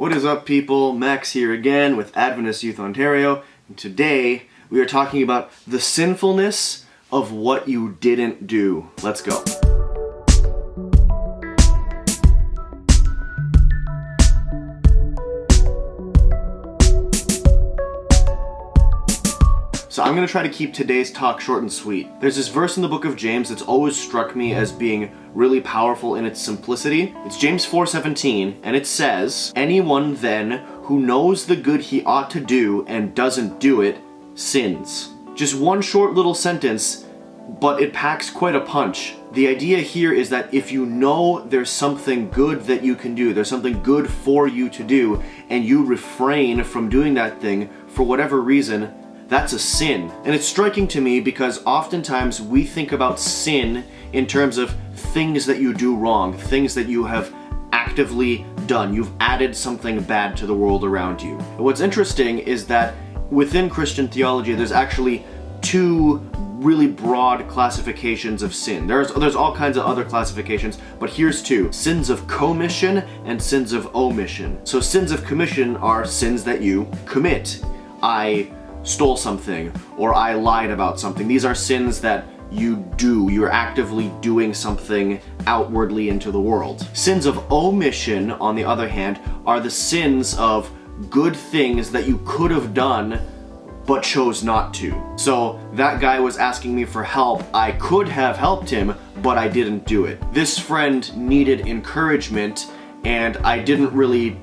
What is up, people? Max here again with Adventist Youth Ontario, and today we are talking about the sinfulness of what you didn't do. Let's go. So I'm going to try to keep today's talk short and sweet. There's this verse in the book of James that's always struck me as being really powerful in its simplicity. It's James 4:17, and it says, "Anyone then who knows the good he ought to do and doesn't do it, sins." Just one short little sentence, but it packs quite a punch. The idea here is that if you know there's something good that you can do, there's something good for you to do, and you refrain from doing that thing for whatever reason, that's a sin. And it's striking to me because oftentimes we think about sin in terms of things that you do wrong, things that you have actively done. You've added something bad to the world around you. And what's interesting is that within Christian theology, there's actually two really broad classifications of sin. There's all kinds of other classifications, but here's two: sins of commission and sins of omission. So sins of commission are sins that you commit. I stole something, or I lied about something. These are sins that you do. You're actively doing something outwardly into the world. Sins of omission, on the other hand, are the sins of good things that you could have done but chose not to. So that guy was asking me for help. I could have helped him, but I didn't do it. This friend needed encouragement, and I didn't really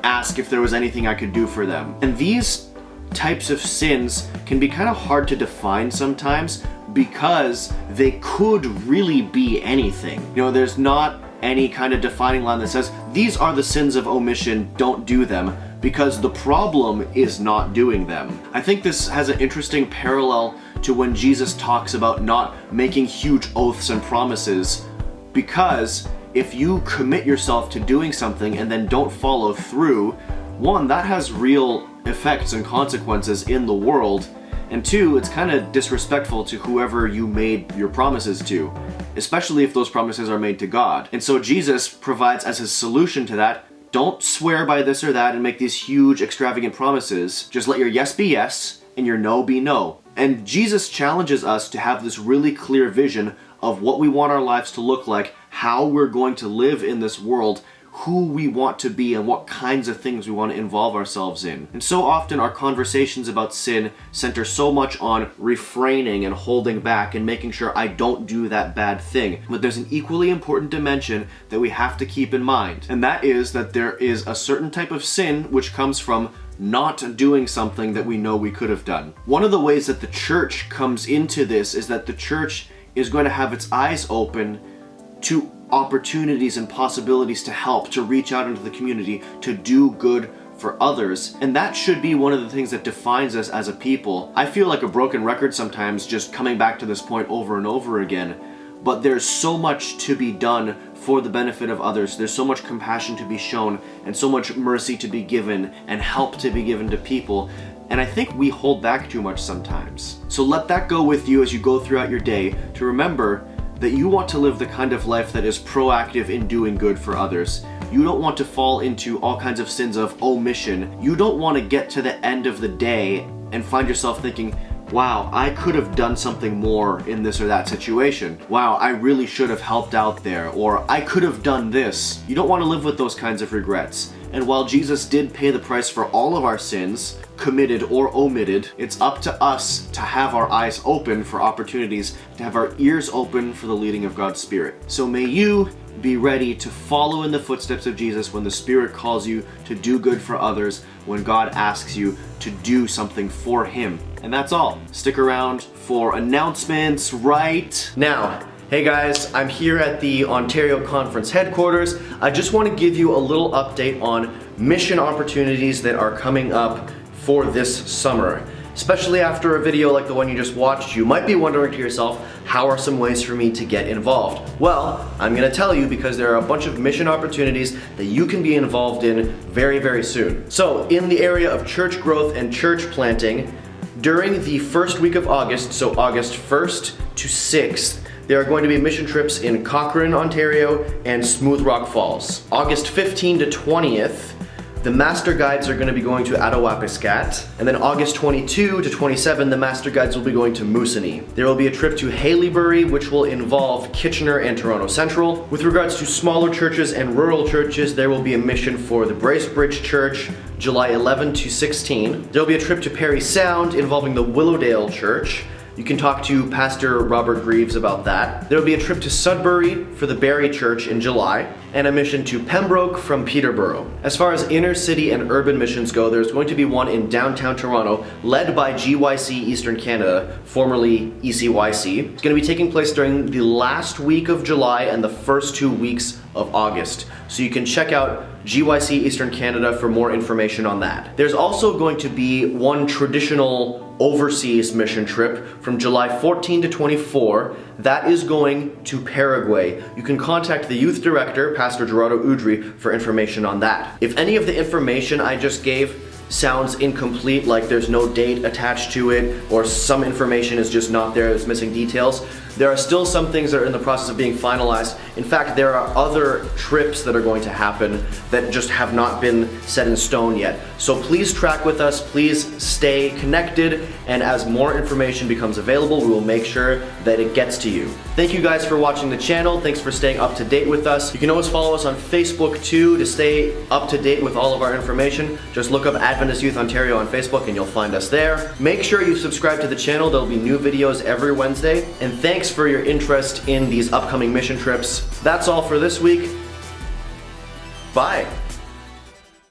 ask if there was anything I could do for them. And these types of sins can be kind of hard to define sometimes because they could really be anything. You know, there's not any kind of defining line that says these are the sins of omission, don't do them, because the problem is not doing them. I think this has an interesting parallel to when Jesus talks about not making huge oaths and promises, because if you commit yourself to doing something and then don't follow through, one, that has real effects and consequences in the world, and two, it's kind of disrespectful to whoever you made your promises to, especially if those promises are made to God. And so Jesus provides as his solution to that, don't swear by this or that and make these huge extravagant promises. Just let your yes be yes and your no be no. And Jesus challenges us to have this really clear vision of what we want our lives to look like, how we're going to live in this world, who we want to be, and what kinds of things we want to involve ourselves in. And so often our conversations about sin center so much on refraining and holding back and making sure I don't do that bad thing. But there's an equally important dimension that we have to keep in mind, and that is that there is a certain type of sin which comes from not doing something that we know we could have done. One of the ways that the church comes into this is that the church is going to have its eyes open to opportunities and possibilities to help, to reach out into the community, to do good for others. And that should be one of the things that defines us as a people. I feel like a broken record sometimes just coming back to this point over and over again, but there's so much to be done for the benefit of others. There's so much compassion to be shown and so much mercy to be given and help to be given to people. And I think we hold back too much sometimes. So let that go with you as you go throughout your day, to remember that you want to live the kind of life that is proactive in doing good for others. You don't want to fall into all kinds of sins of omission. You don't want to get to the end of the day and find yourself thinking, wow, I could have done something more in this or that situation. Wow, I really should have helped out there, or I could have done this. You don't want to live with those kinds of regrets. And while Jesus did pay the price for all of our sins, committed or omitted, it's up to us to have our eyes open for opportunities, to have our ears open for the leading of God's Spirit. So may you be ready to follow in the footsteps of Jesus when the Spirit calls you to do good for others, when God asks you to do something for Him. And that's all. Stick around for announcements right now. Hey guys, I'm here at the Ontario Conference headquarters. I just want to give you a little update on mission opportunities that are coming up for this summer. Especially after a video like the one you just watched, you might be wondering to yourself, how are some ways for me to get involved? Well, I'm gonna tell you because there are a bunch of mission opportunities that you can be involved in very, very soon. So, in the area of church growth and church planting, during the first week of August, so August 1st to 6th, there are going to be mission trips in Cochrane, Ontario, and Smooth Rock Falls. August 15 to 20th, the Master Guides are going to be going to Attawapiskat. And then August 22 to 27, the Master Guides will be going to Moosonee. There will be a trip to Haileybury, which will involve Kitchener and Toronto Central. With regards to smaller churches and rural churches, there will be a mission for the Bracebridge Church, July 11 to 16. There will be a trip to Parry Sound involving the Willowdale Church. You can talk to Pastor Robert Greaves about that. There will be a trip to Sudbury for the Barry Church in July, and a mission to Pembroke from Peterborough. As far as inner city and urban missions go, there's going to be one in downtown Toronto, led by GYC Eastern Canada, formerly ECYC. It's going to be taking place during the last week of July and the first 2 weeks of August. So you can check out GYC Eastern Canada for more information on that. There's also going to be one traditional overseas mission trip from July 14 to 24. That is going to Paraguay. You can contact the youth director, Pastor Gerardo Udry, for information on that. If any of the information I just gave sounds incomplete, like there's no date attached to it, or some information is just not there, it's missing details, there are still some things that are in the process of being finalized. In fact, there are other trips that are going to happen that just have not been set in stone yet. So please track with us, please stay connected, and as more information becomes available, we will make sure that it gets to you. Thank you guys for watching the channel. Thanks for staying up to date with us. You can always follow us on Facebook too to stay up to date with all of our information. Just look up Adventist Youth Ontario on Facebook and you'll find us there. Make sure you subscribe to the channel. There'll be new videos every Wednesday. And thanks for your interest in these upcoming mission trips. That's all for this week. Bye.